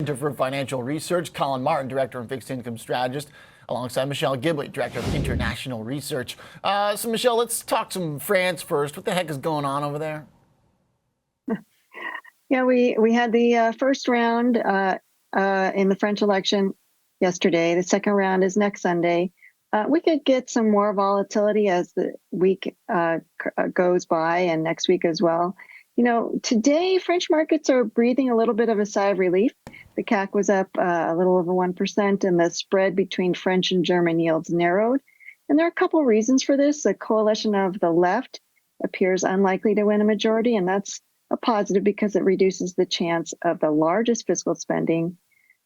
Center for Financial Research, Collin Martin, Director and Fixed Income Strategist, alongside Michelle Gibley, Director of International Research. So Michelle, let's talk some France first. What the heck is going on over there? Yeah, we had the first round in the French election yesterday. The second round is next Sunday. We could get some more volatility as the week goes by, and next week as well. You know, today French markets are breathing a little bit of a sigh of relief. The CAC was up a little over 1%, and the spread between French and German yields narrowed. And there are a couple of reasons for this. The coalition of the left appears unlikely to win a majority, and that's a positive because it reduces the chance of the largest fiscal spending.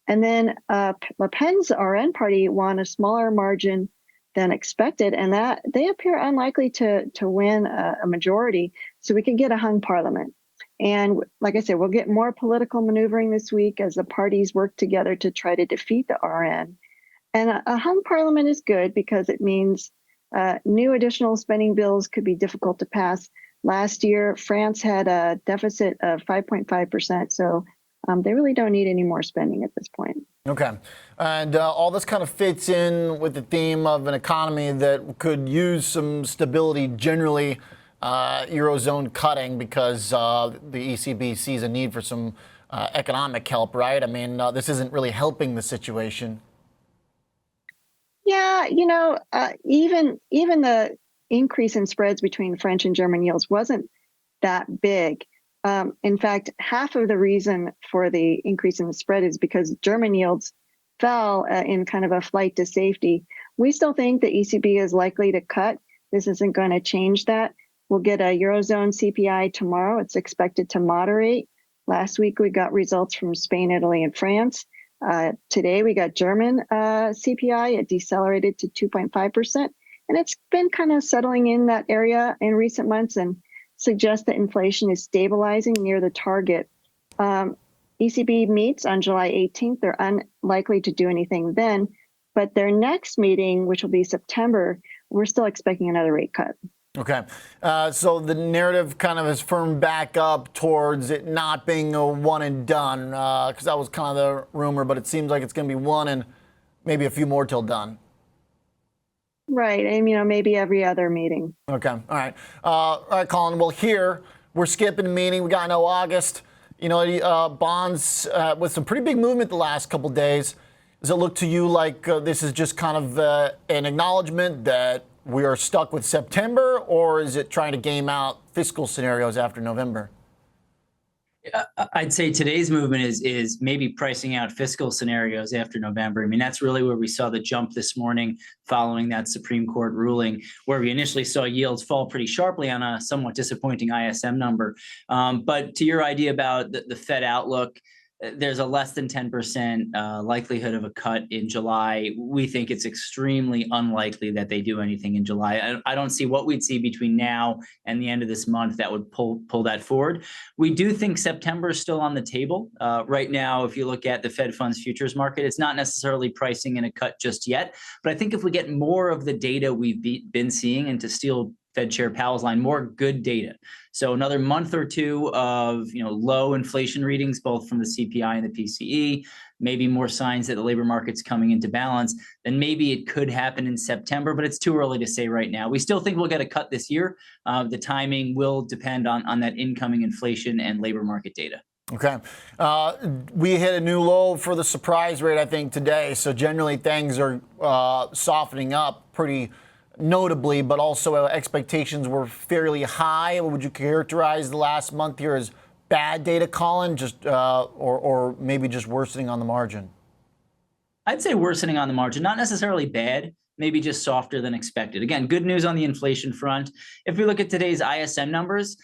And then Le Pen's RN party won a smaller margin than expected, and that they appear unlikely to win a majority. So we can get a hung parliament. And like I said, we'll get more political maneuvering this week as the parties work together to try to defeat the RN. And a hung parliament is good because it means new additional spending bills could be difficult to pass. Last year, France had a deficit of 5.5%, so they really don't need any more spending at this point. Okay. And all this kind of fits in with the theme of an economy that could use some stability generally, Eurozone cutting, because the ECB sees a need for some economic help, right? I mean, this isn't really helping the situation. Yeah, you know, even the increase in spreads between French and German yields wasn't that big. In fact, half of the reason for the increase in the spread is because German yields fell in kind of a flight to safety. We still think the ECB is likely to cut. This isn't going to change that. We'll get a Eurozone CPI tomorrow. It's expected to moderate. Last week, we got results from Spain, Italy, and France. Today, we got German CPI. It decelerated to 2.5%. And it's been kind of settling in that area in recent months and suggests that inflation is stabilizing near the target. ECB meets on July 18th. They're unlikely to do anything then. But their next meeting, which will be September, we're still expecting another rate cut. Okay. So the narrative kind of has firmed back up towards it not being a one and done, because that was kind of the rumor, but it seems like it's going to be one and maybe a few more till done. Right. And, you know, maybe every other meeting. Okay. All right. All right, Collin. Well, here we're skipping a meeting. We got no August. You know, bonds with some pretty big movement the last couple of days. Does it look to you like this is just kind of an acknowledgement that we are stuck with September, or is it trying to game out fiscal scenarios after November? I'd say today's movement is maybe pricing out fiscal scenarios after November. I mean, that's really where we saw the jump this morning following that Supreme Court ruling, where we initially saw yields fall pretty sharply on a somewhat disappointing ISM number. But to your idea about the Fed outlook, there's a less than 10% likelihood of a cut in July. We think it's extremely unlikely that they do anything in July. I don't see what we'd see between now and the end of this month that would pull that forward. We do think September is still on the table. Right now, if you look at the Fed funds futures market, it's not necessarily pricing in a cut just yet. But I think if we get more of the data we've been seeing, and to steal Fed Chair Powell's line, more good data. So another month or two of low inflation readings, both from the CPI and the PCE, maybe more signs that the labor market's coming into balance, then maybe it could happen in September, but it's too early to say right now. We still think we'll get a cut this year. The timing will depend on that incoming inflation and labor market data. Okay. We hit a new low for the surprise rate, I think, today. So generally things are softening up pretty notably, but also expectations were fairly high. Would you characterize the last month here as bad data, Collin, just or maybe just worsening on the margin? I'd say worsening on the margin, not necessarily bad, maybe just softer than expected. Again, good news on the inflation front. If we look at today's ISM numbers,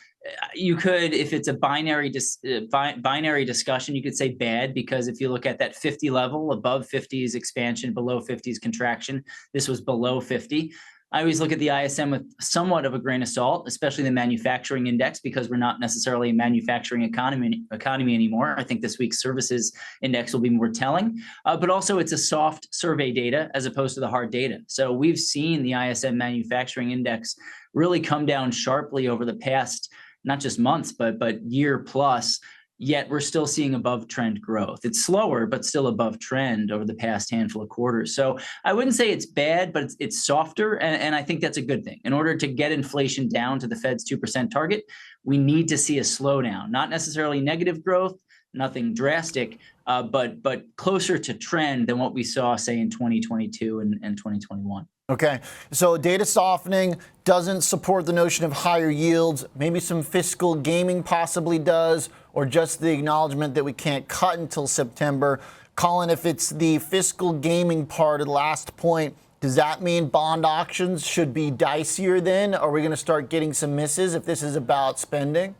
you could, if it's a binary discussion, you could say bad, because if you look at that 50 level, above 50 is expansion, below 50 is contraction. This was below 50. I always look at the ISM with somewhat of a grain of salt, especially the manufacturing index, because we're not necessarily a manufacturing economy anymore. I think this week's services index will be more telling, but also it's a soft survey data as opposed to the hard data. So we've seen the ISM manufacturing index really come down sharply over the past, not just months, but year plus. yet we're still seeing above trend growth. It's slower, but still above trend over the past handful of quarters. So I wouldn't say it's bad, but it's softer. And I think that's a good thing. In order to get inflation down to the Fed's 2% target, we need to see a slowdown, not necessarily negative growth, nothing drastic, but closer to trend than what we saw, say, in 2022 and 2021. Okay, so data softening doesn't support the notion of higher yields. Maybe some fiscal gaming possibly does, or just the acknowledgement that we can't cut until September. Collin, if it's the fiscal gaming part of the last point, does that mean bond auctions should be dicier then? Are we going to start getting some misses if this is about spending?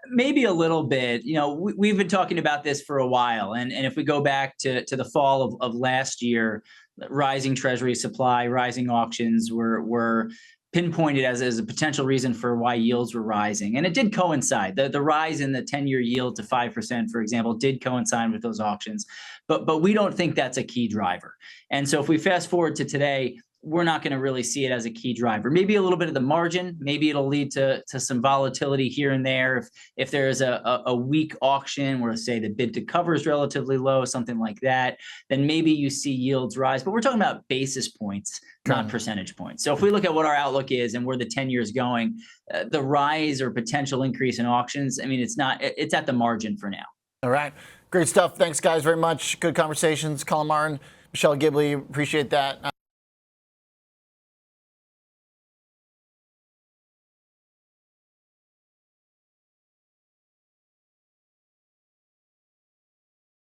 Maybe a little bit. We've been talking about this for a while. And if we go back to the fall of last year, rising treasury supply, rising auctions were pinpointed as a potential reason for why yields were rising. And it did coincide. The rise in the 10-year yield to 5%, for example, did coincide with those auctions. But we don't think that's a key driver. And so if we fast forward to today, we're not going to really see it as a key driver. Maybe a little bit of the margin. Maybe it'll lead to some volatility here and there. If there is a weak auction where, say, the bid to cover is relatively low, something like that, then maybe you see yields rise. But we're talking about basis points, not percentage points. So if we look at what our outlook is and where the 10-year is going, the rise or potential increase in auctions, I mean, it's at the margin for now. All right. Great stuff. Thanks, guys, very much. Good conversations. Collin Martin, Michelle Gibley, appreciate that.